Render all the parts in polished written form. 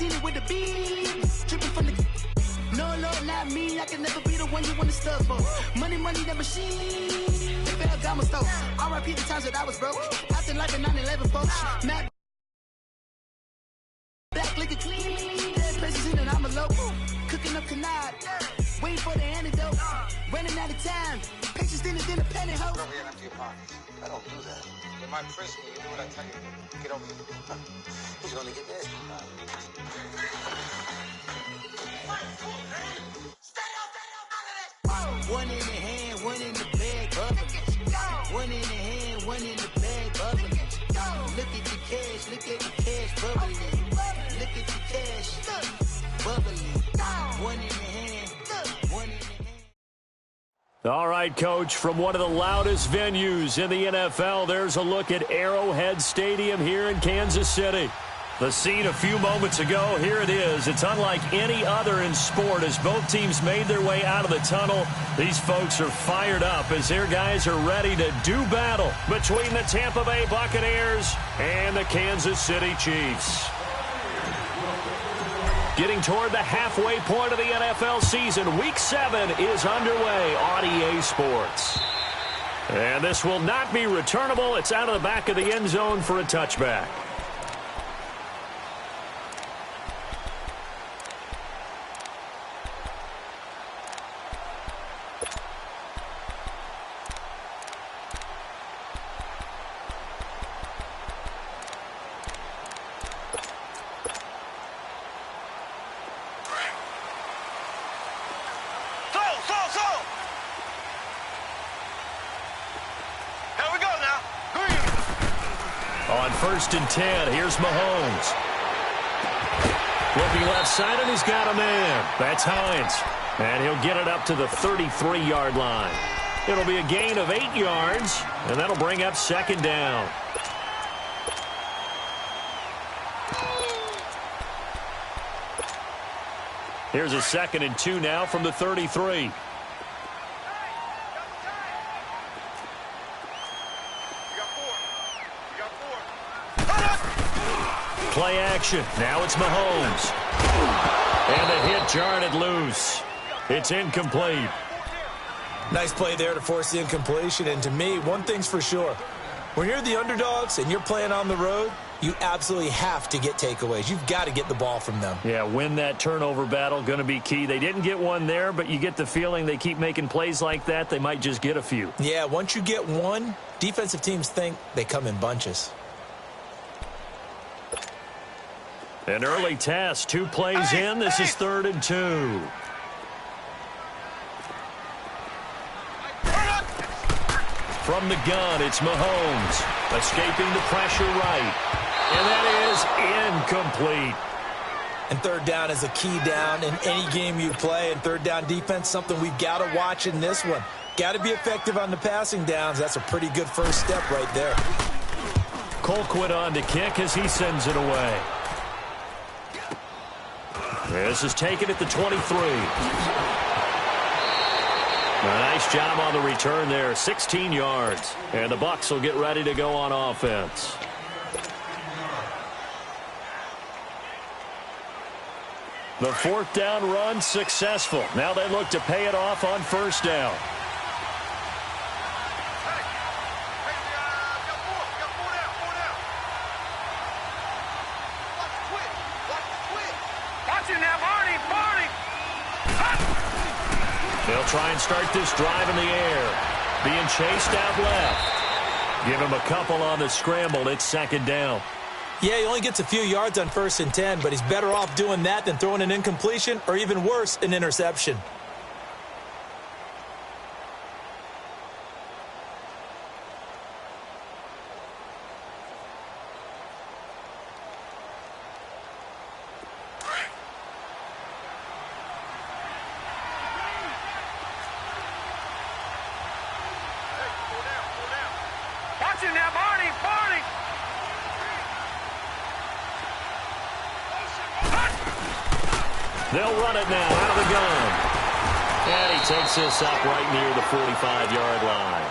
seen it with the beat. Tripping from the... No, Lord, not me. I can never be the one you want to stuff for. Money, that machine. They fell down my stove. R.I.P. the times that I was broke. Acting like a 9/11 folks. Mad back, liquor clean. Dead places in and I'm alone. Cooking up canard. Waiting for the antidote. Running out of time. Patience in the penny hoe. Over here, empty your pockets. I don't do that. You might press me. You do what I tell you. Get over here. He's gonna get this. One in the hand, one in the bag, bubbling. One in the hand, one in the bag, bubbling. Look at the cash, look at the cash, bubbling. Look at the cash, bubbling. One in the hand, one in the hand. All right, Coach, from one of the loudest venues in the NFL, there's a look at Arrowhead Stadium here in Kansas City. The scene a few moments ago, here it is. It's unlike any other in sport as both teams made their way out of the tunnel. These folks are fired up as their guys are ready to do battle between the Tampa Bay Buccaneers and the Kansas City Chiefs. Getting toward the halfway point of the NFL season, Week 7 is underway on EA Sports. And this will not be returnable. It's out of the back of the end zone for a touchback. On 1st and 10, here's Mahomes. Looking left side, and he's got a man. That's Hines. And he'll get it up to the 33-yard line. It'll be a gain of 8 yards, and that'll bring up 2nd down. Here's a 2nd and 2 now from the 33. Play action. Now it's Mahomes. And the hit jarred it loose. It's incomplete. Nice play there to force the incompletion. And to me, one thing's for sure. When you're the underdogs and you're playing on the road, you absolutely have to get takeaways. You've got to get the ball from them. Yeah, win that turnover battle, going to be key. They didn't get one there, but you get the feeling they keep making plays like that, they might just get a few. Yeah, once you get one, defensive teams think they come in bunches. An early test, 2 plays in. This is 3rd and 2. From the gun, it's Mahomes. Escaping the pressure right. And that is incomplete. And 3rd down is a key down in any game you play. And 3rd down defense, something we've got to watch in this one. Got to be effective on the passing downs. That's a pretty good first step right there. Colquitt on to kick as he sends it away. This is taken at the 23. A nice job on the return there, 16 yards. And the Bucs will get ready to go on offense. The 4th down run successful. Now they look to pay it off on 1st down. They'll try and start this drive in the air. Being chased out left. Give him a couple on the scramble. It's 2nd down. Yeah, he only gets a few yards on 1st and 10, but he's better off doing that than throwing an incompletion or even worse, an interception. They'll run it now out of the gun. And he takes this up right near the 45-yard line.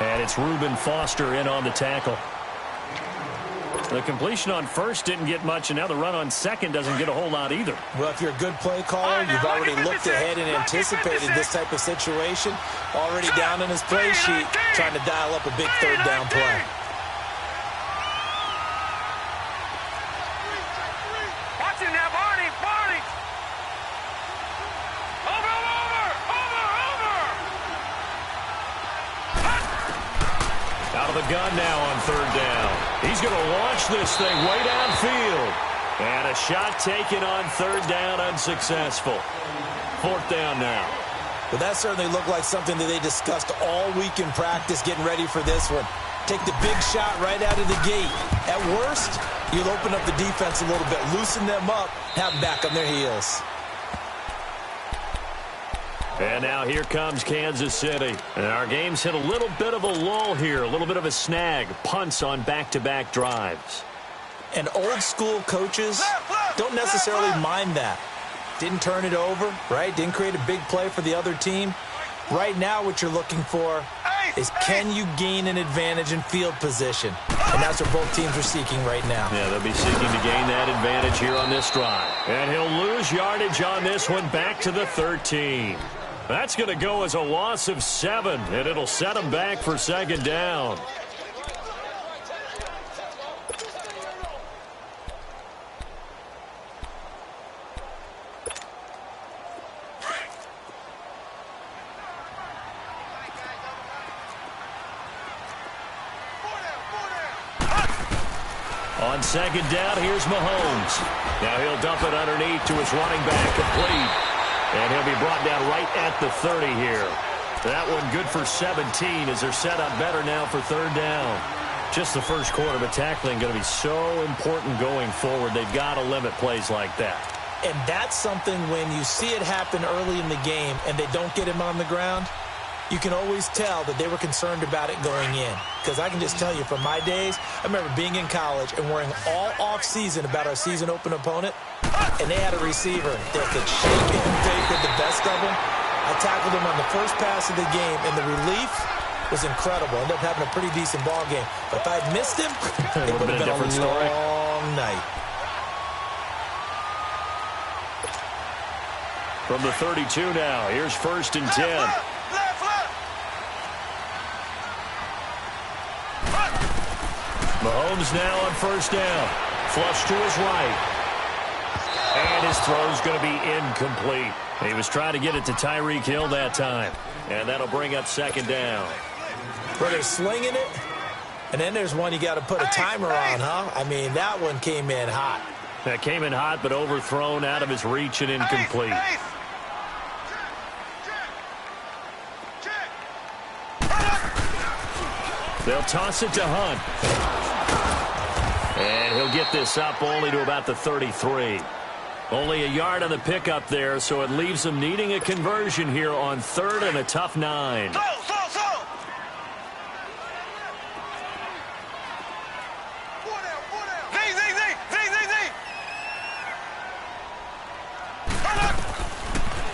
And it's Reuben Foster in on the tackle. The completion on first didn't get much, and now the run on second doesn't get a whole lot either. Well, if you're a good play caller, you've already looked ahead and anticipated this type of situation. Already down on his play sheet, trying to dial up a big third down play. Watch him now, Barney! Barney! Over! Out of the gun now on third down. He's going to launch this thing way downfield. And a shot taken on third down, unsuccessful. Fourth down now. Well, that certainly looked like something that they discussed all week in practice, getting ready for this one. Take the big shot right out of the gate. At worst, you'll open up the defense a little bit, loosen them up, have them back on their heels. And now here comes Kansas City. And our game's hit a little bit of a lull here, a little bit of a snag. Punts on back-to-back drives. And old-school coaches don't necessarily mind that. Didn't turn it over, right? Didn't create a big play for the other team. Right now what you're looking for is can you gain an advantage in field position? And that's what both teams are seeking right now. Yeah, they'll be seeking to gain that advantage here on this drive. And he'll lose yardage on this one back to the 13. That's going to go as a loss of 7, and it'll set him back for second down. On second down, here's Mahomes. Now he'll dump it underneath to his running back, complete. And he'll be brought down right at the 30 here. That one good for 17 as they're set up better now for third down. Just the first quarter, but tackling going to be so important going forward. They've got to limit plays like that. And that's something when you see it happen early in the game and they don't get him on the ground, you can always tell that they were concerned about it going in. Because I can just tell you from my days, I remember being in college and worrying all off-season about our season open opponent, and they had a receiver that could shake and fake with the best of them. I tackled him on the first pass of the game, and the relief was incredible. Ended up having a pretty decent ball game. But if I had missed him, it would have been a long night. From the 32 now, here's first and 10. Mahomes now on first down. Flush to his right. And his throw's going to be incomplete. He was trying to get it to Tyreek Hill that time. And that'll bring up second down. Where they're slinging it, and then there's one you got to put a timer on, huh? I mean, that one came in hot. That came in hot, but overthrown out of his reach and incomplete. They'll toss it to Hunt. And he'll get this up only to about the 33. Only a yard on the pickup there, so it leaves them needing a conversion here on third and a tough 9.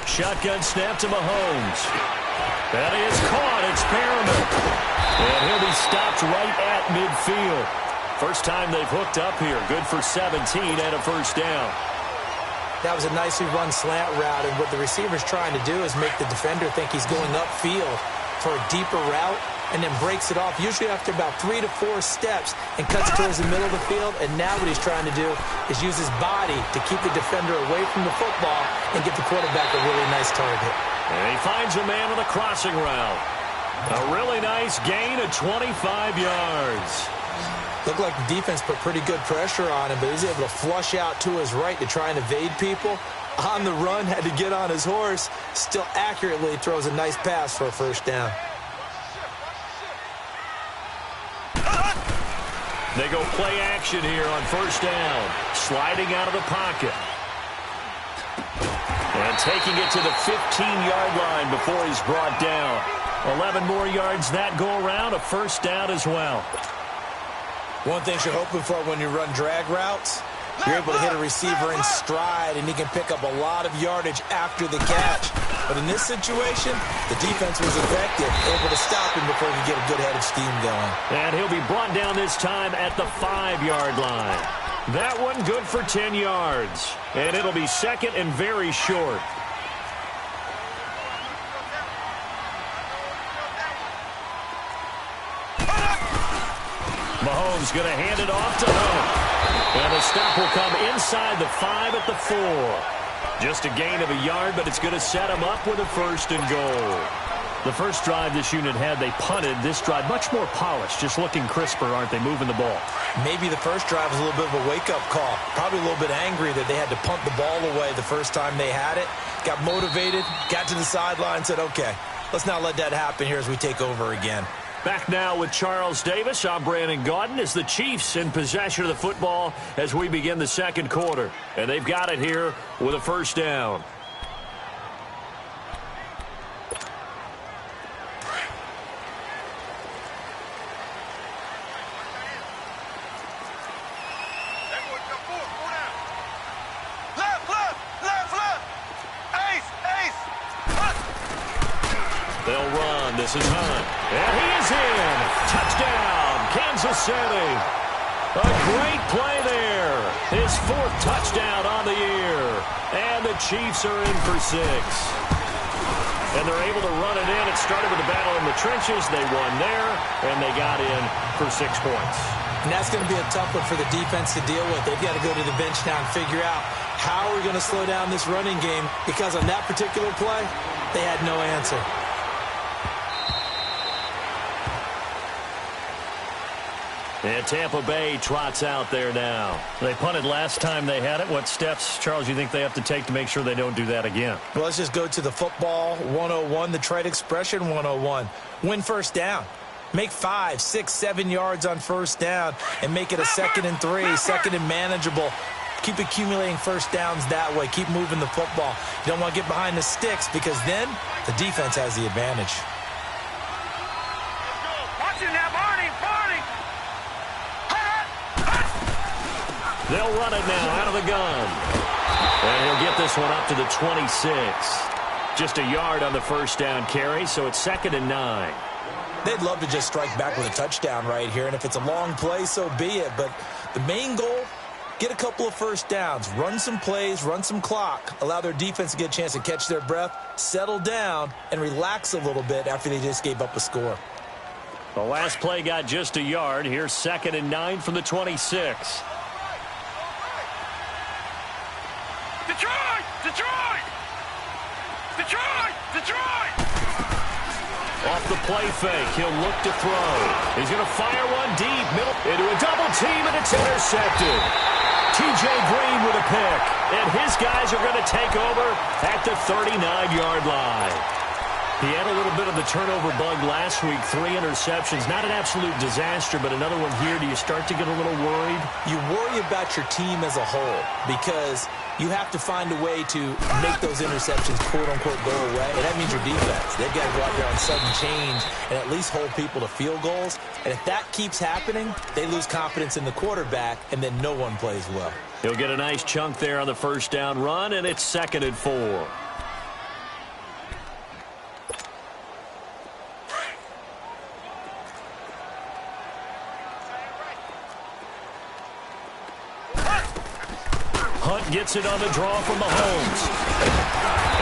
Shotgun snap to Mahomes. That is caught. It's Perriman. And he'll be stopped right at midfield. First time they've hooked up here. Good for 17 and a first down. That was a nicely run slant route, and what the receiver's trying to do is make the defender think he's going upfield for a deeper route and then breaks it off, usually after about 3 to 4 steps, and cuts towards the middle of the field. And now what he's trying to do is use his body to keep the defender away from the football and get the quarterback a really nice target. And he finds a man on the crossing route. A really nice gain of 25 yards. Looked like the defense put pretty good pressure on him, but he was able to flush out to his right to try and evade people. On the run, had to get on his horse. Still accurately throws a nice pass for a first down. They go play action here on first down. Sliding out of the pocket. And taking it to the 15-yard line before he's brought down. 11 more yards that go around, a first down as well. One thing you're hoping for when you run drag routes, you're able to hit a receiver in stride, and he can pick up a lot of yardage after the catch. But in this situation, the defense was effective, able to stop him before he could get a good head of steam going. And he'll be brought down this time at the 5-yard line. That one good for 10 yards. And it'll be second and very short. Mahomes going to hand it off to Hunt. And the stop will come inside the 5 at the 4. Just a gain of a yard, but it's going to set him up with a 1st and goal. The first drive this unit had, they punted. This drive, much more polished, just looking crisper, aren't they, moving the ball? Maybe the first drive was a little bit of a wake-up call. Probably a little bit angry that they had to punt the ball away the first time they had it. Got motivated, got to the sideline, said, okay, let's not let that happen here as we take over again. Back now with Charles Davis. I'm Brandon Gaudin as the Chiefs in possession of the football as we begin the second quarter. And they've got it here with a 1st down. They'll run. This is Hunt. And he is in. Touchdown, Kansas City. A great play there. His 4th touchdown on the year. And the Chiefs are in for 6. And they're able to run it in. It started with a battle in the trenches. They won there, and they got in for 6 points. And that's going to be a tough one for the defense to deal with. They've got to go to the bench now and figure out how we're going to slow down this running game, because on that particular play, they had no answer. And Tampa Bay trots out there now. They punted last time they had it. What steps, Charles, you think they have to take to make sure they don't do that again? Well, let's just go to the football 101, the trade expression 101. Win 1st down. Make 5, 6, 7 yards on 1st down and make it a 2nd and 3, 2nd and manageable. Keep accumulating 1st downs that way. Keep moving the football. You don't want to get behind the sticks, because then the defense has the advantage. Watch it now, Barney. They'll run it now out of the gun. And he'll get this one up to the 26. Just a yard on the 1st down carry, so it's 2nd and 9. They'd love to just strike back with a touchdown right here, and if it's a long play, so be it. But the main goal, get a couple of 1st downs, run some plays, run some clock, allow their defense to get a chance to catch their breath, settle down, and relax a little bit after they just gave up a score. The last play got just a yard. Here's 2nd and 9 from the 26. Detroit! Off the play fake, he'll look to throw. He's going to fire one deep, middle, into a double team, and it's intercepted. T.J. Green with a pick, and his guys are going to take over at the 39-yard line. He had a little bit of the turnover bug last week, 3 interceptions. Not an absolute disaster, but another one here. Do you start to get a little worried? You worry about your team as a whole, because you have to find a way to make those interceptions, quote-unquote, go away. And that means your defense. They've got to go out there on sudden change and at least hold people to field goals. And if that keeps happening, they lose confidence in the quarterback, and then no one plays well. He'll get a nice chunk there on the 1st down run, and it's 2nd and 4. Hunt gets it on the draw from Mahomes.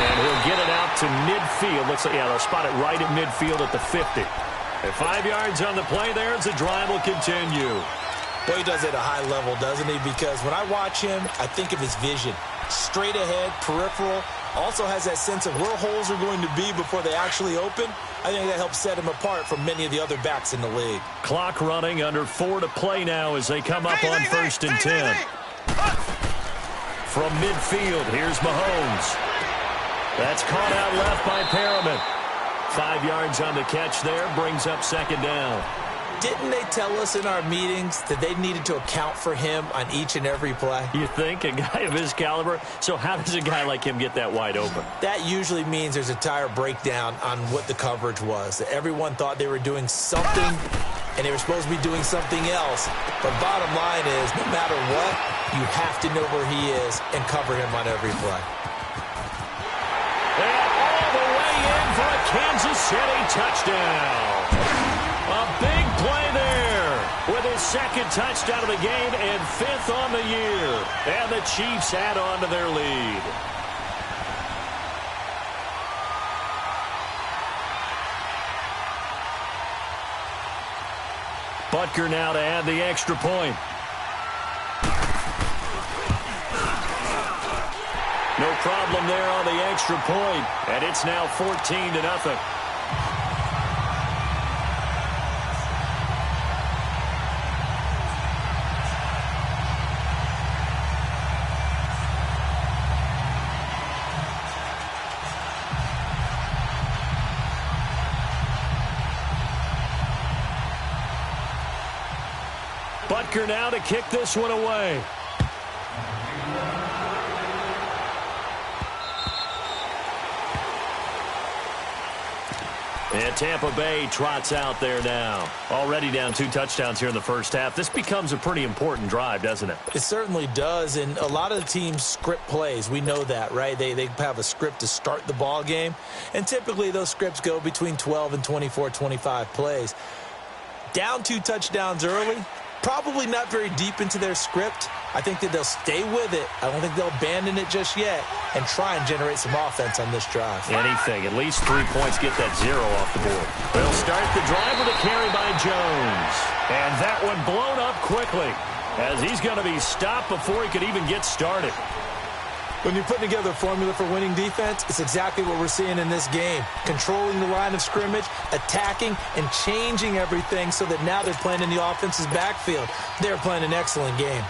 And he'll get it out to midfield. Looks like, yeah, they'll spot it right at midfield at the 50. At 5 yards on the play there, as the drive will continue. Well, he does it at a high level, doesn't he? Because when I watch him, I think of his vision. Straight ahead, peripheral. Also has that sense of where holes are going to be before they actually open. I think that helps set him apart from many of the other backs in the league. Clock running, under 4 to play now as they come up on 1st and 10. From midfield, here's Mahomes. That's caught out left by Perriman. 5 yards on the catch there, brings up 2nd down. Didn't they tell us in our meetings that they needed to account for him on each and every play? You think? A guy of his caliber? So how does a guy like him get that wide open? That usually means there's a entire breakdown on what the coverage was. Everyone thought they were doing something, and they were supposed to be doing something else. But bottom line is, no matter what, you have to know where he is and cover him on every play. And all the for a Kansas City touchdown. A big play there with his second touchdown of the game and 5th on the year. And the Chiefs add on to their lead. Butker now to add the extra point. No problem there on the extra point, and it's now 14-0. Butker now to kick this one away. And Tampa Bay trots out there now. Already down 2 touchdowns here in the first half. This becomes a pretty important drive, doesn't it? It certainly does, and a lot of the teams script plays. We know that, right? They have a script to start the ball game, and typically those scripts go between 12 and 24, 25 plays. Down 2 touchdowns early, probably not very deep into their script. I think that they'll stay with it. I don't think they'll abandon it just yet and try and generate some offense on this drive. Anything. At least 3 points, get that 0 off the board. They'll start the drive with a carry by Jones. And that one blown up quickly as he's going to be stopped before he could even get started. When you're putting together a formula for winning defense, it's exactly what we're seeing in this game. Controlling the line of scrimmage, attacking, and changing everything so that now they're playing in the offense's backfield. They're playing an excellent game.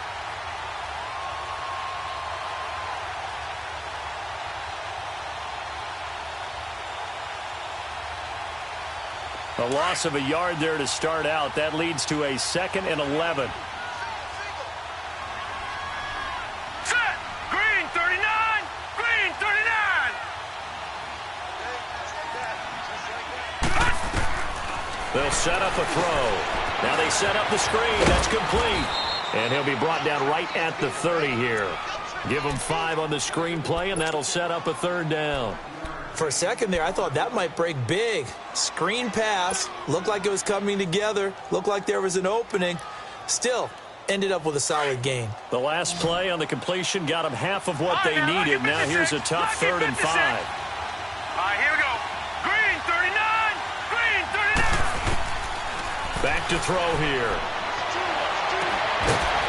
A loss of a yard there to start out. That leads to a 2nd and 11. Set! Green 39! Green 39! They'll set up a throw. Now they set up the screen. That's complete. And he'll be brought down right at the 30 here. Give him 5 on the screen play, and that'll set up a 3rd down. For a second there, I thought that might break big. Screen pass. Looked like it was coming together. Looked like there was an opening. Still, ended up with a solid gain. The last play on the completion got them half of what they needed. Now here's a tough 3rd and 5. All right, here we go. Green 39! Green 39! Back to throw here.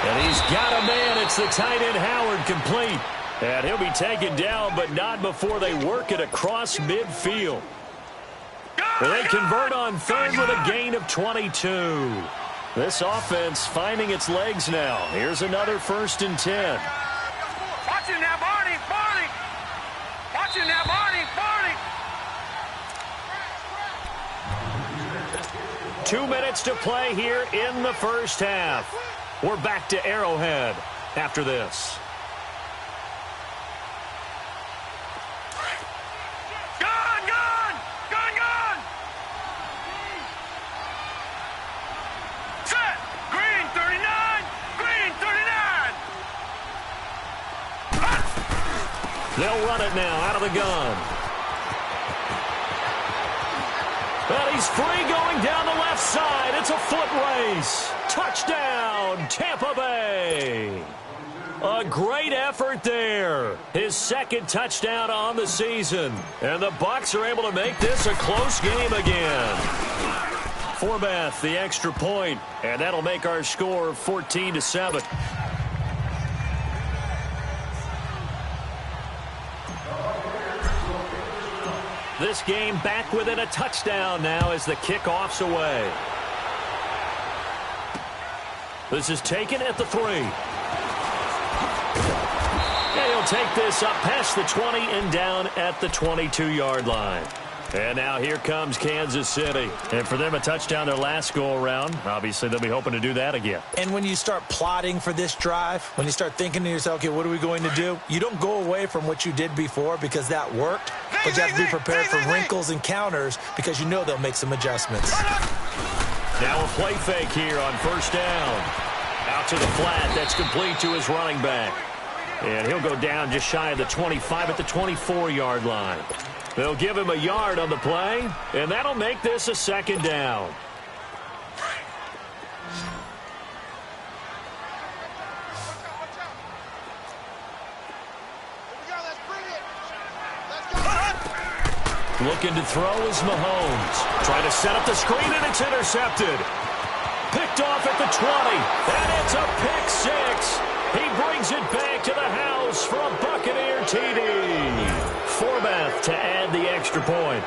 And he's got a man. It's the tight end Howard, complete. And he'll be taken down, but not before they work it across midfield. They convert on 3rd with a gain of 22. This offense finding its legs now. Here's another 1st and 10. Watch him now, Barney! Barney! Watch him now, Barney! Barney! 2 minutes to play here in the first half. We're back to Arrowhead after this. They'll run it now out of the gun. And he's free going down the left side. It's a foot race. Touchdown, Tampa Bay. A great effort there. His 2nd touchdown on the season. And the Bucs are able to make this a close game again. Forbath, the extra point, and that'll make our score 14-7. This game back within a touchdown now as the kickoff's away. This is taken at the 3. And he'll take this up past the 20 and down at the 22-yard line. And now here comes Kansas City. And for them, a touchdown their last go-around. Obviously, they'll be hoping to do that again. And when you start plotting for this drive, when you start thinking to yourself, okay, what are we going to do? You don't go away from what you did before because that worked. But you have to be prepared for wrinkles and counters because you know they'll make some adjustments. Now a play fake here on 1st down. Out to the flat. That's complete to his running back. And he'll go down just shy of the 25 at the 24-yard line. They'll give him a yard on the play, and that'll make this a second down. Looking to throw is Mahomes. Trying to set up the screen, and it's intercepted. Picked off at the 20, and it's a pick six. He brings it back to the house for a Buccaneer TD. Forbath to add the extra point.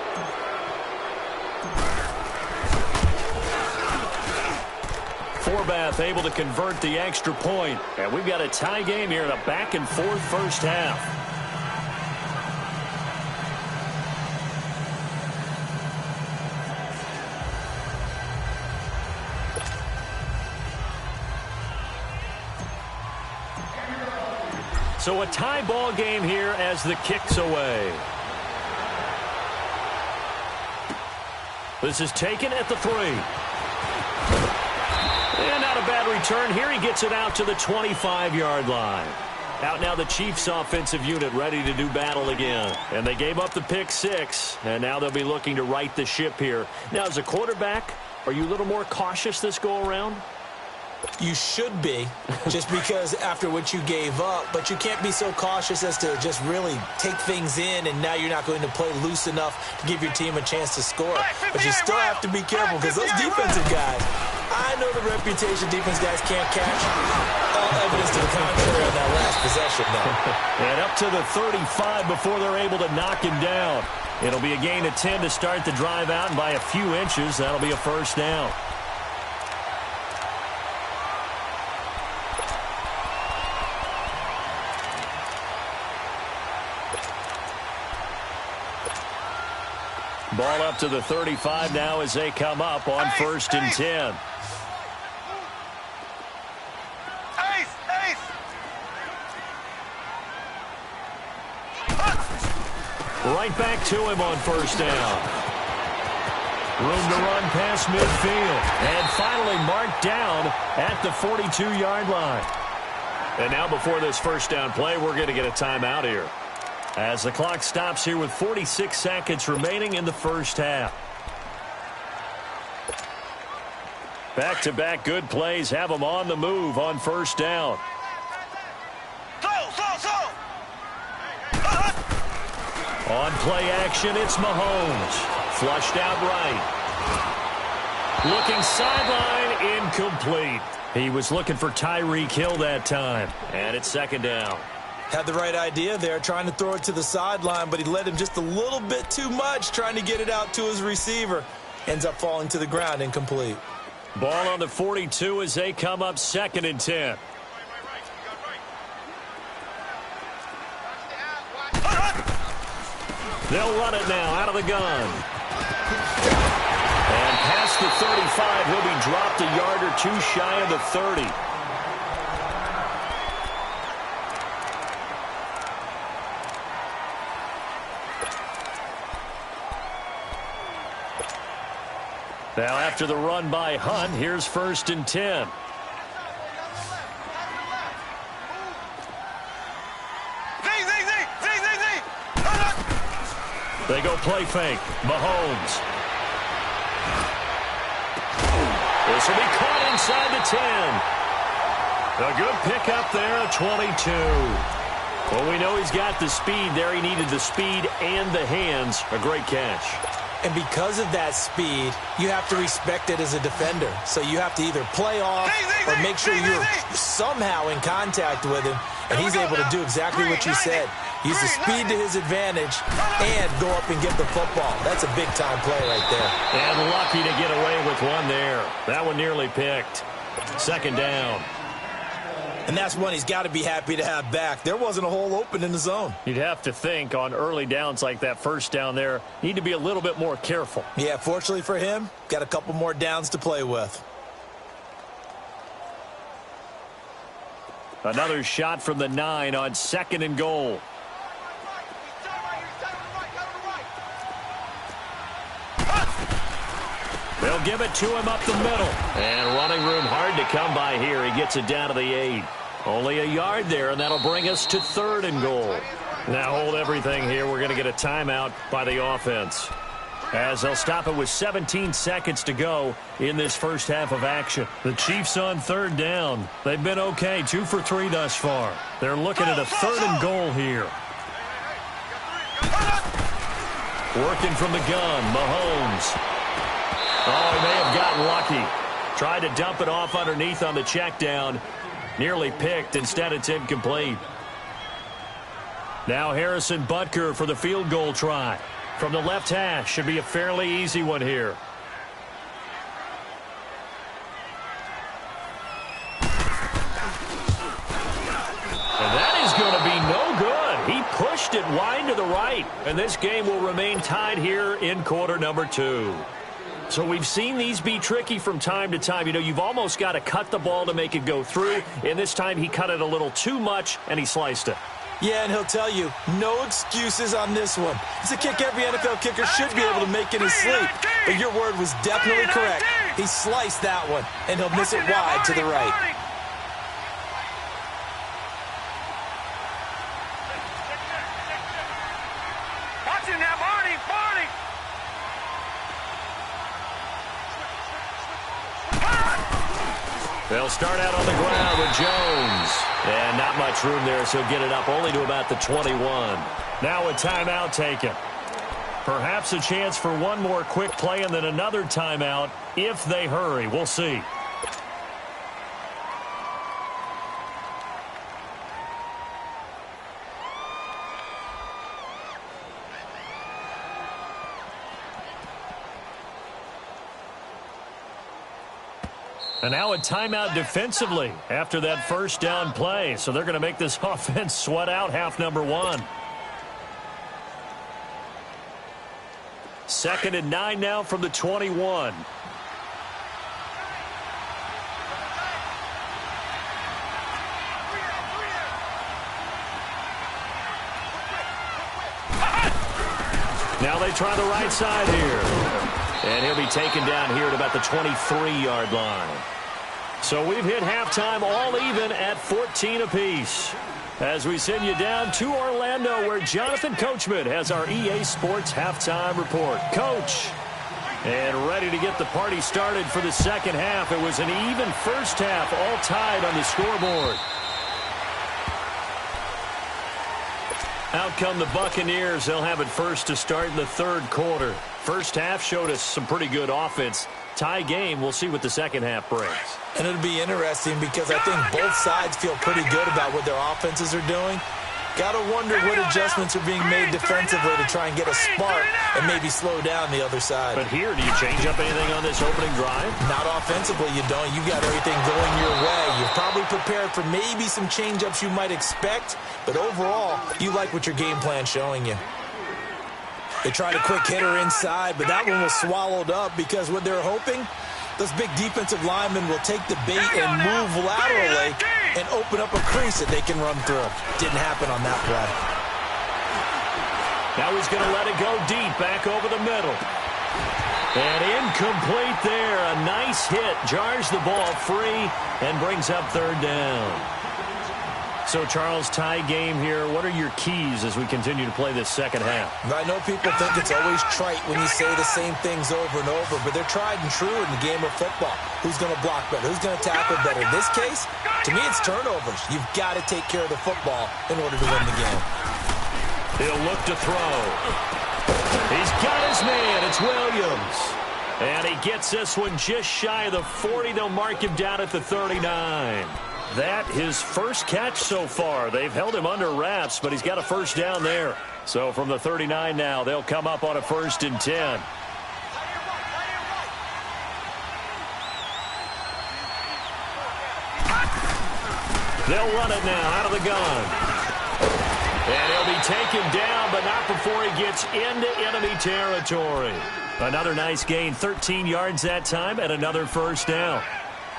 Forbath able to convert the extra point. And we've got a tie game here in a back-and-forth first half. So a tie ball game here as the kick's away. This is taken at the 3. And not a bad return here. He gets it out to the 25-yard line. Out now the Chiefs offensive unit ready to do battle again. And they gave up the pick 6. And now they'll be looking to right the ship here. Now as a quarterback, are you a little more cautious this go around? You should be, just because after what you gave up, but you can't be so cautious as to just really take things in, and now you're not going to play loose enough to give your team a chance to score. But you still have to be careful because those defensive guys, I know the reputation defense guys can't catch. All evidence to the contrary on that last possession, though. And up to the 35 before they're able to knock him down. It'll be a gain of 10 to start the drive out, and by a few inches, that'll be a first down. Ball up to the 35 now as they come up on 1st and 10. Right back to him on 1st down. Room to run past midfield. And finally marked down at the 42-yard line. And now before this first down play, we're going to get a timeout here, as the clock stops here with 46 seconds remaining in the first half. Back-to-back good plays have them on the move on 1st down. On play action, it's Mahomes. Flushed out right. Looking sideline, incomplete. He was looking for Tyreek Hill that time. And it's 2nd down. Had the right idea there, trying to throw it to the sideline, but he led him just a little bit too much, trying to get it out to his receiver. Ends up falling to the ground, incomplete. Ball on the 42 as they come up 2nd and 10. They'll run it now out of the gun. And past the 35, he'll be dropped a yard or two shy of the 30. Now after the run by Hunt, here's 1st and 10. They go play fake. Mahomes. This will be caught inside the 10. A good pickup there at 22. Well, we know he's got the speed there. He needed the speed and the hands. A great catch. And because of that speed, you have to respect it as a defender. So you have to either play off or make sure you're somehow in contact with him. And he's able to do exactly what you said. Use the speed to his advantage and go up and get the football. That's a big-time play right there. And lucky to get away with one there. That one nearly picked. 2nd down. And that's one he's got to be happy to have back. There wasn't a hole open in the zone. You'd have to think on early downs like that 1st down there, need to be a little bit more careful. Yeah, fortunately for him, got a couple more downs to play with. Another shot from the 9 on 2nd and goal. They'll give it to him up the middle. And running room hard to come by here. He gets it down to the 8. Only a yard there, and that'll bring us to 3rd and goal. Now hold everything here. We're going to get a timeout by the offense, as they'll stop it with 17 seconds to go in this first half of action. The Chiefs on 3rd down. They've been okay, 2 for 3 thus far. They're looking at a 3rd and goal here. Working from the gun, Mahomes. Oh, he may have gotten lucky. Tried to dump it off underneath on the check down. Nearly picked. Instead, it's incomplete. Now Harrison Butker for the field goal try. From the left hash. Should be a fairly easy one here. And that is going to be no good. He pushed it wide to the right. And this game will remain tied here in quarter number 2. So we've seen these be tricky from time to time. You know, you've almost got to cut the ball to make it go through. And this time he cut it a little too much, and he sliced it. Yeah, and he'll tell you, no excuses on this one. It's a kick every NFL kicker should be able to make in his sleep. But your word was definitely correct. He sliced that one, and he'll miss it wide to the right. Watching that, Barney! They'll start out on the ground with Jones. And not much room there, so he'll get it up only to about the 21. Now a timeout taken. Perhaps a chance for one more quick play and then another timeout if they hurry. We'll see. And now a timeout defensively after that first down play. So they're going to make this offense sweat out half number 1. 2nd and 9 now from the 21. Now they try the right side here. And he'll be taken down here at about the 23-yard line. So we've hit halftime all even at 14 apiece. As we send you down to Orlando, where Jonathan Coachman has our EA Sports halftime report. Coach, and ready to get the party started for the second half. It was an even first half, all tied on the scoreboard. Out come the Buccaneers. They'll have it first to start in the third quarter. First half showed us some pretty good offense. Tie game. We'll see what the second half brings. And it'll be interesting because I think both sides feel pretty good about what their offenses are doing. Got to wonder what adjustments are being made defensively to try and get a spark and maybe slow down the other side. But here, do you change up anything on this opening drive? Not offensively, you don't. You've got everything going your way. You're probably prepared for maybe some change-ups you might expect, but overall, you like what your game plan's showing you. They tried a quick hitter inside, but that one was swallowed up because what they're hoping, those big defensive linemen will take the bait and move laterally and open up a crease that they can run through. Didn't happen on that play. Now he's going to let it go deep, back over the middle. And incomplete there. A nice hit. Jars the ball free and brings up third down. So, Charles, tie game here. What are your keys as we continue to play this second half? I know people think it's always trite when you say the same things over and over, but they're tried and true in the game of football. Who's going to block better? Who's going to tackle better? In this case, to me, it's turnovers. You've got to take care of the football in order to win the game. He'll look to throw. He's got his man. It's Williams. And he gets this one just shy of the 40. They'll mark him down at the 39. That his first catch so far. They've held him under wraps, but he's got a first down there. So from the 39 now, they'll come up on a 1st and 10. They'll run it now out of the gun. And he'll be taken down, but not before he gets into enemy territory. Another nice gain, 13 yards that time, and another first down.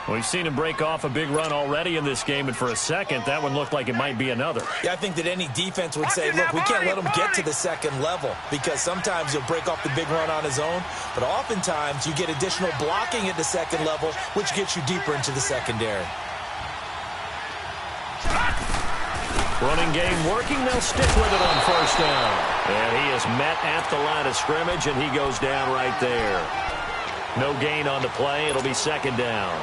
We've seen him break off a big run already in this game, and for a second, that one looked like it might be another. Yeah, I think that any defense would say, look, we can't let him get to the second level because sometimes he'll break off the big run on his own, but oftentimes you get additional blocking at the second level, which gets you deeper into the secondary. Running game working. They'll stick with it on first down. And he is met at the line of scrimmage, and he goes down right there. No gain on the play. It'll be second down.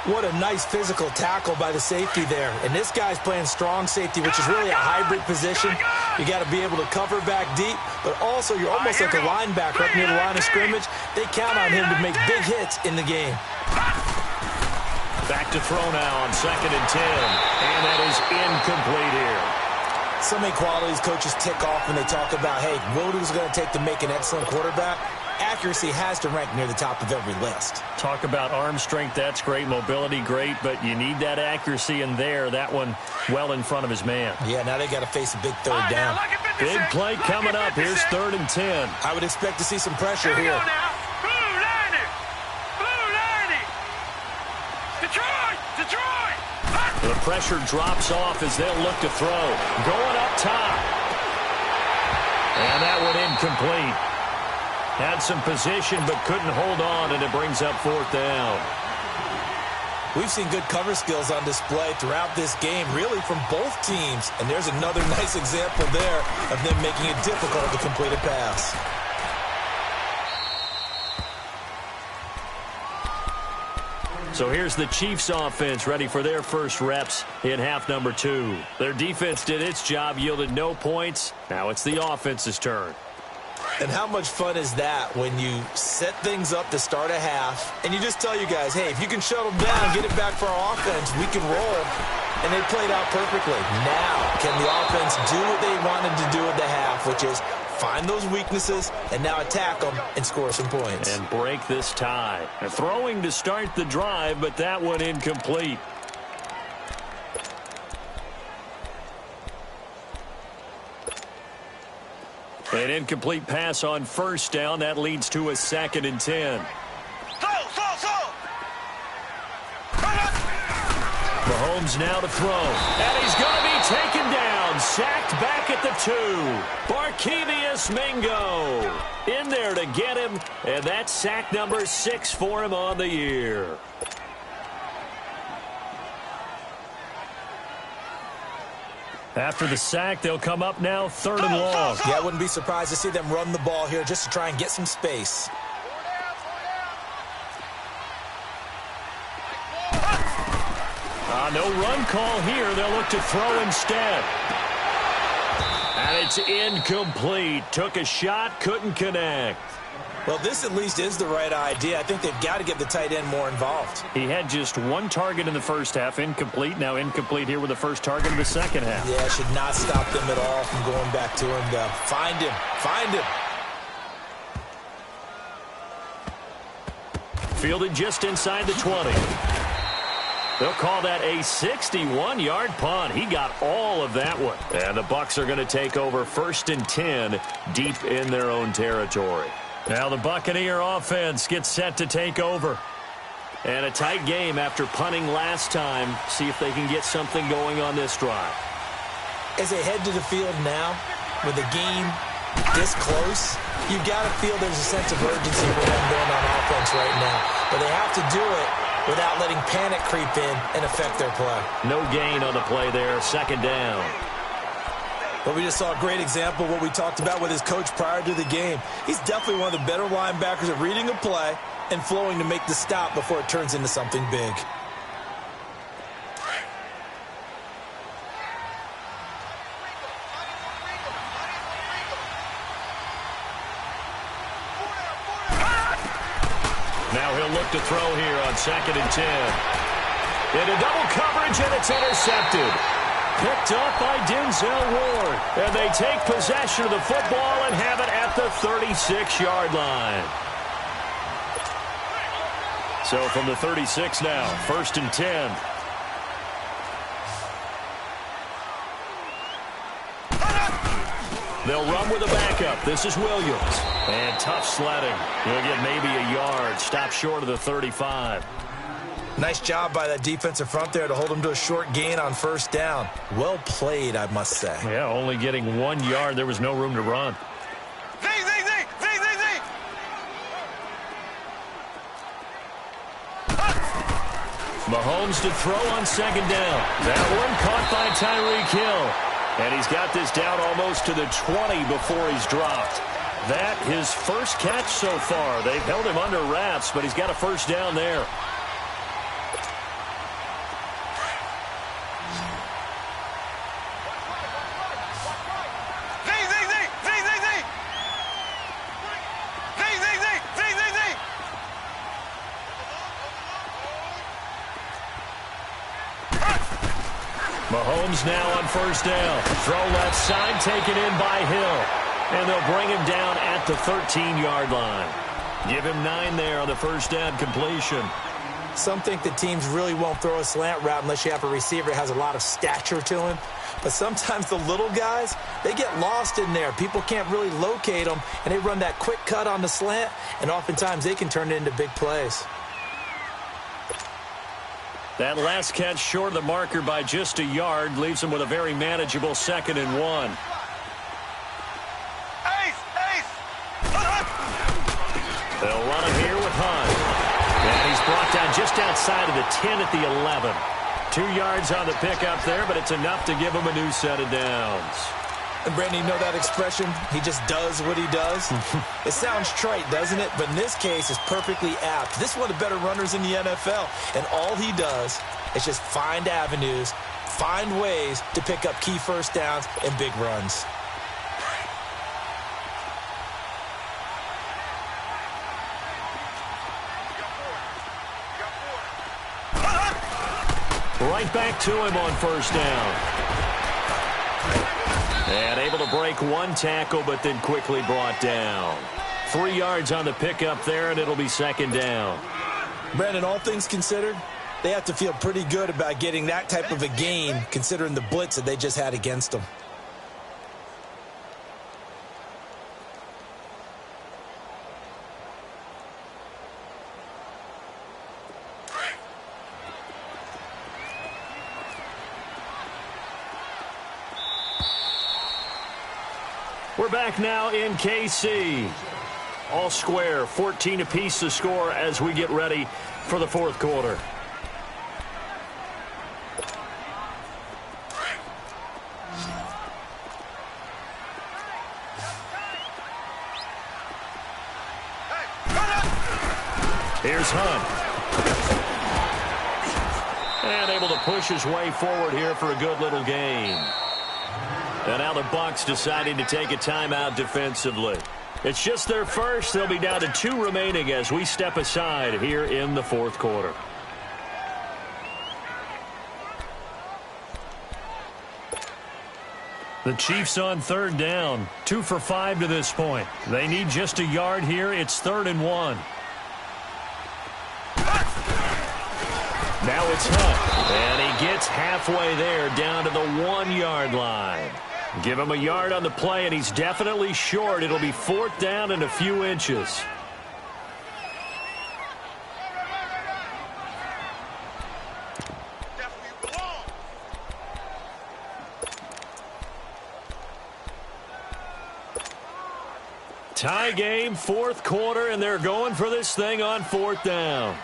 What a nice physical tackle by the safety there. And this guy's playing strong safety, which is really a hybrid position. You got to be able to cover back deep, but also you're almost like a linebacker up near the line of scrimmage. They count on him to make big hits in the game. Back to throw now on 2nd and 10. And that is incomplete here. So many qualities coaches tick off when they talk about, hey, what is it going to take to make an excellent quarterback? Accuracy has to rank near the top of every list. Talk about arm strength, that's great. Mobility, great, but you need that accuracy in there. That one well in front of his man. Yeah, now they got to face a big third down. Big play coming up. Here's 3rd and 10. I would expect to see some pressure here. The pressure drops off as they'll look to throw. Going up top. And that one incomplete. Had some position but couldn't hold on, and it brings up 4th down. We've seen good cover skills on display throughout this game, really from both teams. And there's another nice example there of them making it difficult to complete a pass. So here's the Chiefs offense ready for their first reps in half number 2. Their defense did its job, yielded no points. Now it's the offense's turn. And how much fun is that when you set things up to start a half and you just tell you guys, hey, if you can shut them down, get it back for our offense, we can roll. And they played out perfectly. Now, can the offense do what they wanted to do at the half, which is find those weaknesses and now attack them and score some points. And break this tie. They're throwing to start the drive, but that one incomplete. An incomplete pass on first down. That leads to a 2nd and 10. Mahomes now to throw. And he's going to be taken down. Sacked back at the 2. Barkevious Mingo in there to get him. And that's sack number 6 for him on the year. After the sack, they'll come up now 3rd and long. Yeah, I wouldn't be surprised to see them run the ball here just to try and get some space. No run call here. They'll look to throw instead. And it's incomplete. Took a shot, couldn't connect. Well, this at least is the right idea. I think they've got to get the tight end more involved. He had just 1 target in the first half, incomplete. Now incomplete here with the first target in the second half. Yeah, should not stop them at all from going back to him to find him. Find him. Fielded just inside the 20. They'll call that a 61-yard punt. He got all of that one. And the Bucs are going to take over 1st and 10 deep in their own territory. Now the Buccaneer offense gets set to take over. And a tight game after punting last time. See if they can get something going on this drive. As they head to the field now, with the game this close, you've got to feel there's a sense of urgency for them going on offense right now. But they have to do it without letting panic creep in and affect their play. No gain on the play there, 2nd down. But we just saw a great example of what we talked about with his coach prior to the game. He's definitely one of the better linebackers at reading a play and flowing to make the stop before it turns into something big. Now he'll look to throw here on 2nd and 10. Into double coverage, and it's intercepted. Picked up by Denzel Ward. And they take possession of the football and have it at the 36-yard line. So from the 36 now, 1st and 10. They'll run with a backup. This is Williams. And tough sledding. He'll get maybe a yard. Stop short of the 35. Nice job by that defensive front there to hold him to a short gain on 1st down. Well played, I must say. Yeah, only getting 1 yard. There was no room to run. Mahomes to throw on second down. That one caught by Tyreek Hill. And he's got this down almost to the 20 before he's dropped. That his first catch so far. They've held him under wraps, but he's got a first down there. Mahomes now on first down. Throw left side, taken in by Hill. And they'll bring him down at the 13-yard line. Give him 9 there on the first down completion. Some think that teams really won't throw a slant route unless you have a receiver that has a lot of stature to him. But sometimes the little guys, they get lost in there. People can't really locate them, and they run that quick cut on the slant, and oftentimes they can turn it into big plays. That last catch short of the marker by just a yard leaves him with a very manageable 2nd and 1. They'll run him here with Hunt. And he's brought down just outside of the 10 at the 11. 2 yards on the pickup there, but it's enough to give him a new set of downs. And Brandon, you know that expression? He just does what he does? It sounds trite, doesn't it? But in this case, it's perfectly apt. This is one of the better runners in the NFL. And all he does is just find avenues, find ways to pick up key first downs and big runs. Right back to him on first down. And able to break one tackle, but then quickly brought down. 3 yards on the pickup there, and it'll be 2nd down. Brandon, all things considered, they have to feel pretty good about getting that type of a gain, considering the blitz that they just had against them. We're back now in KC. All square, 14 apiece to score as we get ready for the 4th quarter. Here's Hunt. And able to push his way forward here for a good little gain. And now the Bucs deciding to take a timeout defensively. It's just their first. They'll be down to 2 remaining as we step aside here in the 4th quarter. The Chiefs on 3rd down. 2 for 5 to this point. They need just a yard here. It's 3rd and 1. Now it's Hunt. And he gets halfway there down to the 1-yard line. Give him a yard on the play, and he's definitely short. It'll be 4th down and a few inches. Tie game, 4th quarter, and they're going for this thing on 4th down.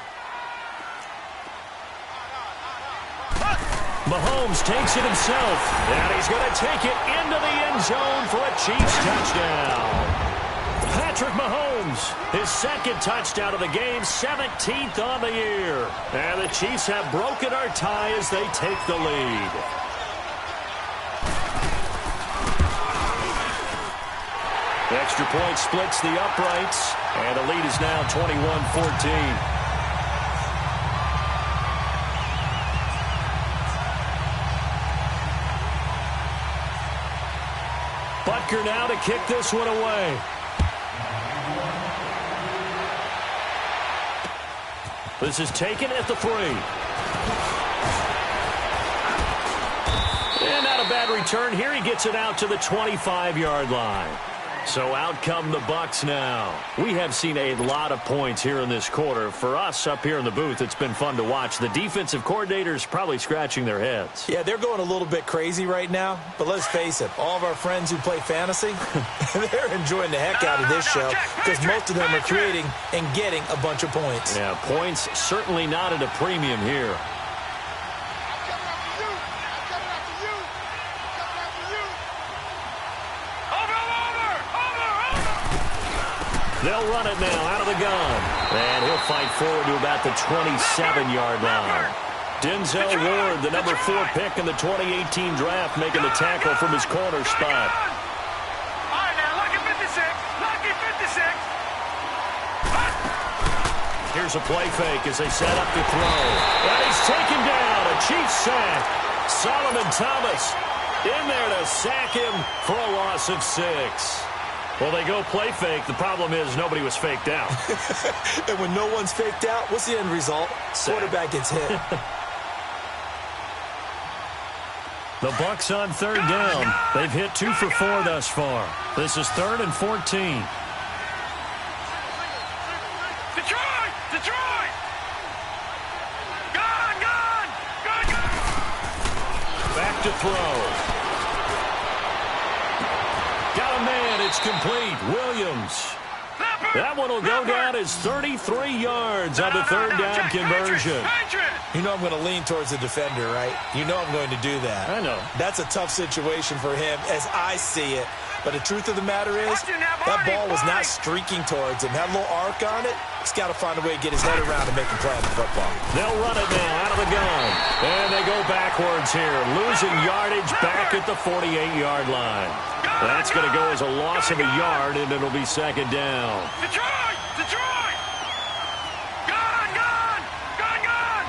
Mahomes takes it himself, and he's going to take it into the end zone for a Chiefs touchdown. Patrick Mahomes, his 2nd touchdown of the game, 17th on the year. And the Chiefs have broken our tie as they take the lead. The extra point splits the uprights, and the lead is now 21-14. Butker now to kick this one away. This is taken at the 3. And not a bad return here. He gets it out to the 25-yard line. So out come the Bucs now. We have seen a lot of points here in this quarter. For us up here in the booth, it's been fun to watch. The defensive coordinators probably scratching their heads. Yeah, they're going a little bit crazy right now. But let's face it, all of our friends who play fantasy, they're enjoying the heck out of this show because most of them are creating and getting a bunch of points. Yeah, points certainly not at a premium here. They'll run it now out of the gun. And he'll fight forward to about the 27-yard line. Denzel Ward, the number 4 pick in the 2018 draft, making the tackle from his corner spot. All right, now, lucky 56. Lucky 56. Here's a play fake as they set up to throw. And he's taken down. A Chiefs sack. Solomon Thomas in there to sack him for a loss of 6. Well, they go play fake. The problem is nobody was faked out. And when no one's faked out, what's the end result? Quarterback gets hit. The Bucs on 3rd down. They've hit 2 for 4 thus far. This is 3rd and 14. Detroit! Detroit! Gone! Gone! Gone! Gone! Back to throw. Got a man. It's complete. Williams. That one will go down as 33 yards on the 3rd down conversion. You know I'm going to lean towards the defender, right? You know I'm going to do that. I know. That's a tough situation for him as I see it. But the truth of the matter is, that ball was not streaking towards him. Had a little arc on it. He's got to find a way to get his head around and make him play on the football. They'll run it now out of the gun. And they go backwards here, losing yardage back at the 48-yard line. That's going to go as a loss of a yard, and it'll be 2nd down. Detroit! Detroit! Gone! Gone! Gone! Gone!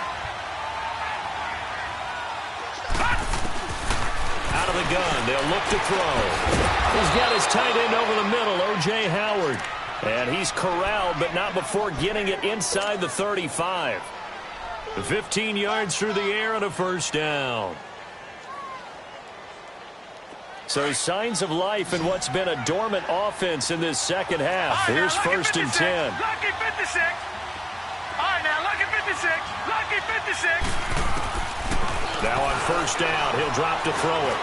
Out of the gun, they'll look to throw. He's got his tight end over the middle, O.J. Howard. And he's corralled, but not before getting it inside the 35. 15 yards through the air and a 1st down. So signs of life in what's been a dormant offense in this 2nd half. Here's 1st and 10. Lucky 56. All right, now, lucky 56. Lucky 56. Now on 1st down, he'll drop to throw it.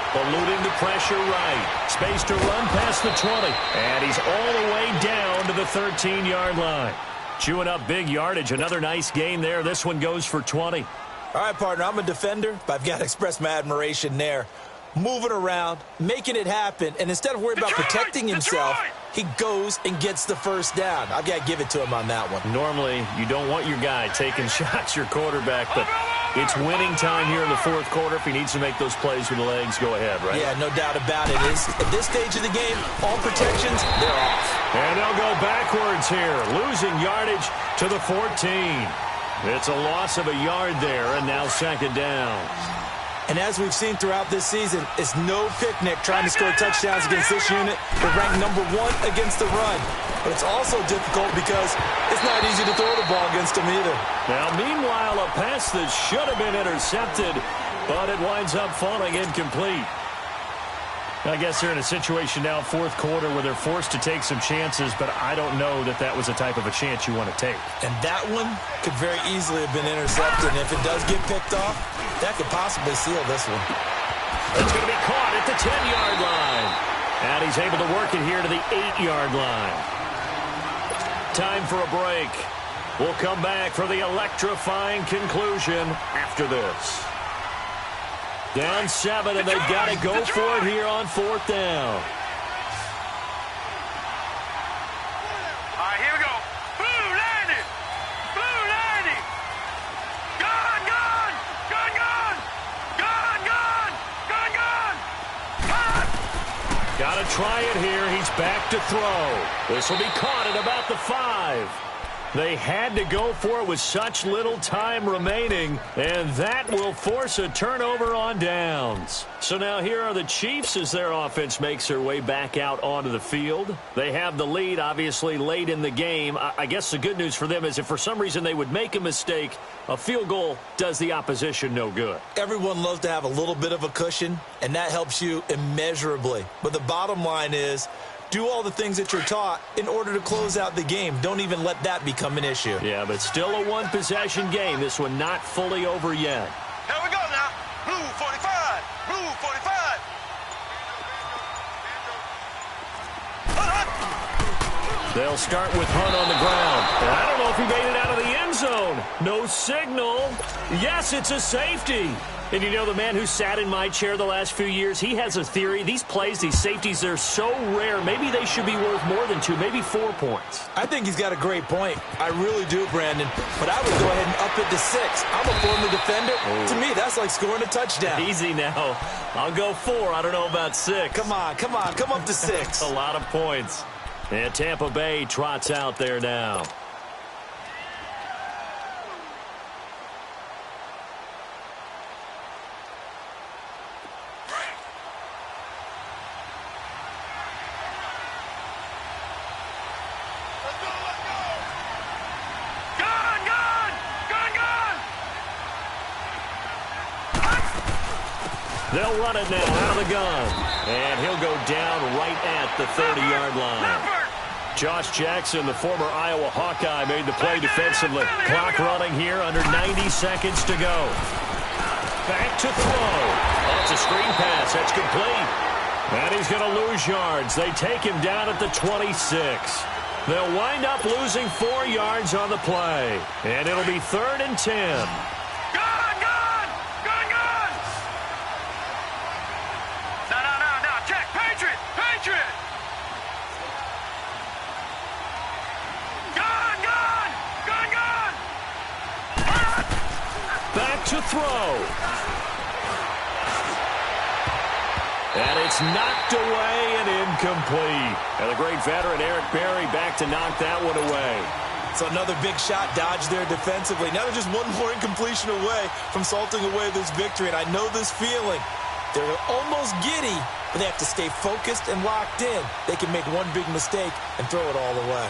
Eluding the pressure right. Space to run past the 20. And he's all the way down to the 13-yard line. Chewing up big yardage. Another nice gain there. This one goes for 20. All right, partner, I'm a defender, but I've got to express my admiration there. Moving around, making it happen, and instead of worrying about protecting himself, he goes and gets the 1st down. I've got to give it to him on that one. Normally, you don't want your guy taking shots, your quarterback, but it's winning time here in the 4th quarter. If he needs to make those plays with the legs, go ahead, right? Yeah, no doubt about it. At this stage of the game, all protections, they're off. And they'll go backwards here, losing yardage to the 14. It's a loss of a yard there, and now 2nd down. And as we've seen throughout this season, it's no picnic trying to score touchdowns against this unit. They're ranked number 1 against the run. But it's also difficult because it's not easy to throw the ball against them either. Now, meanwhile, a pass that should have been intercepted, but it winds up falling incomplete. I guess they're in a situation now, 4th quarter, where they're forced to take some chances, but I don't know that that was the type of a chance you want to take. And that one could very easily have been intercepted. And if it does get picked off, that could possibly seal this one. It's going to be caught at the 10-yard line. And he's able to work it here to the 8-yard line. Time for a break. We'll come back for the electrifying conclusion after this. Down 7, and they've got to go for it here on 4th down. All right, here we go. Blue landing. Blue landing. Gone, gone. Gone, gone. Gone, gone. Gone, gone. Gone. Got to try it here. He's back to throw. This will be caught at about the 5. They had to go for it with such little time remaining, and that will force a turnover on downs. So now here are the Chiefs as their offense makes their way back out onto the field. They have the lead, obviously, late in the game. I guess the good news for them is if for some reason they would make a mistake, a field goal does the opposition no good. Everyone loves to have a little bit of a cushion, and that helps you immeasurably. But the bottom line is, Do all the things that you're taught in order to close out the game. Don't even let that become an issue. Yeah, but still a one-possession game. This one not fully over yet. Here we go now. Blue 45. Blue 45. They'll start with Hunt on the ground. And I don't know if he made it out of the end zone. No signal. Yes, it's a safety. And you know, the man who sat in my chair the last few years, he has a theory. These plays, these safeties, they're so rare. Maybe they should be worth more than 2, maybe 4 points. I think he's got a great point. I really do, Brandon. But I would go ahead and up it to 6. I'm a former defender. Oh. To me, that's like scoring a touchdown. Easy now. I'll go 4. I don't know about 6. Come on. Come up to 6. A lot of points. And Tampa Bay trots out there now. They'll run it now out of the gun. And he'll go down right at the 30-yard line. Josh Jackson, the former Iowa Hawkeye, made the play defensively. Clock running here, under 90 seconds to go. Back to throw. That's a screen pass. That's complete. And he's going to lose yards. They take him down at the 26. They'll wind up losing 4 yards on the play. And it'll be 3rd and 10. To throw. And it's knocked away and incomplete. And the great veteran Eric Berry back to knock that one away. So another big shot dodged there defensively. Now they're just one more incompletion away from salting away this victory. And I know this feeling. They're almost giddy, but they have to stay focused and locked in. They can make one big mistake and throw it all away.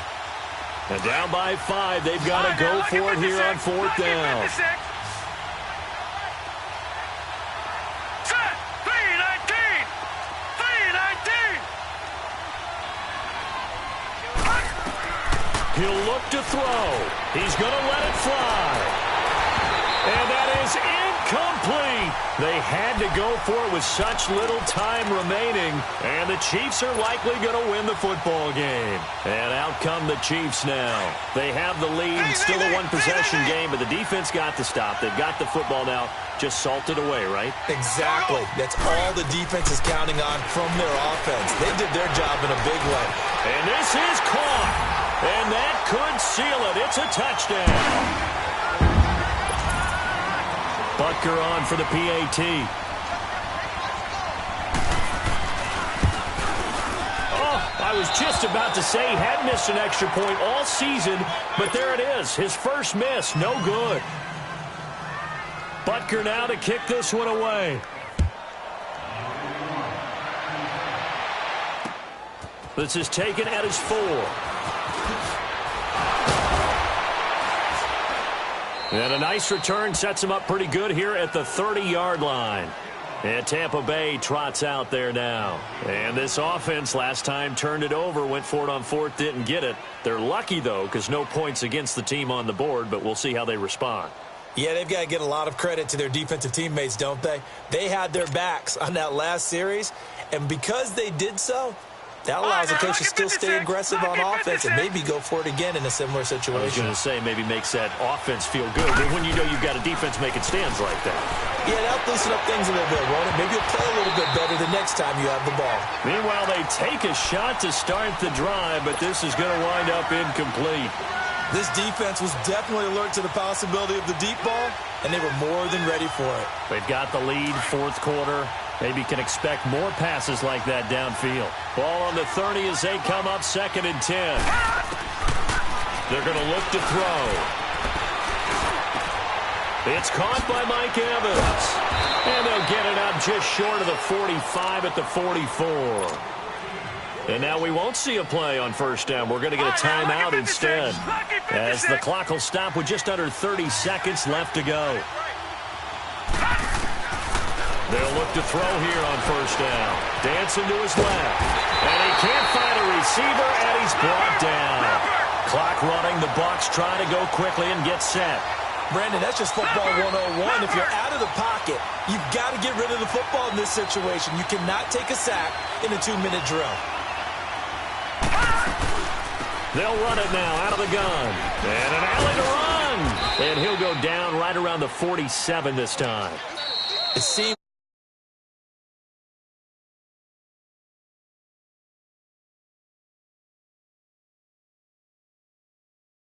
And down by 5, they've got to go for it here on 4th down. He'll look to throw. He's going to let it fly. And that is incomplete. They had to go for it with such little time remaining. And the Chiefs are likely going to win the football game. And out come the Chiefs now. They have the lead. Still a one-possession game, but the defense got the stop. They've got the football now. Just salted away, right? Exactly. That's all the defense is counting on from their offense. They did their job in a big way. And this is caught. And that could seal it. It's a touchdown. Butker on for the PAT. Oh, I was just about to say he had missed an extra point all season, but there it is. His first miss, no good. Butker now to kick this one away. This is taken at his 4. And a nice return sets him up pretty good here at the 30-yard line. And Tampa Bay trots out there now. And this offense last time turned it over, went for it on 4th, didn't get it. They're lucky, though, because no points against the team on the board, but we'll see how they respond. Yeah, they've got to get a lot of credit to their defensive teammates, don't they? They had their backs on that last series, and because they did so, that allows the coach to still stay aggressive on offense and maybe go for it again in a similar situation. I was going to say maybe makes that offense feel good, but when you know you've got a defense making stands like that. Yeah, that'll loosen up things a little bit, won't it? Maybe you'll play a little bit better the next time you have the ball. Meanwhile, they take a shot to start the drive, but this is going to wind up incomplete. This defense was definitely alert to the possibility of the deep ball, and they were more than ready for it. They've got the lead, 4th quarter. Maybe can expect more passes like that downfield. Ball on the 30 as they come up 2nd and 10. They're going to look to throw. It's caught by Mike Evans. And they'll get it up just short of the 45 at the 44. And now we won't see a play on 1st down. We're going to get a timeout instead, as the clock will stop with just under 30 seconds left to go. They'll look to throw here on first down. Dancing to his left. And he can't find a receiver, and he's brought down. Clock running. The Bucs trying to go quickly and get set. Brandon, that's just football 101. If you're out of the pocket, you've got to get rid of the football in this situation. You cannot take a sack in a 2-minute drill. They'll run it now out of the gun. And an alley to run. And he'll go down right around the 47 this time. It seems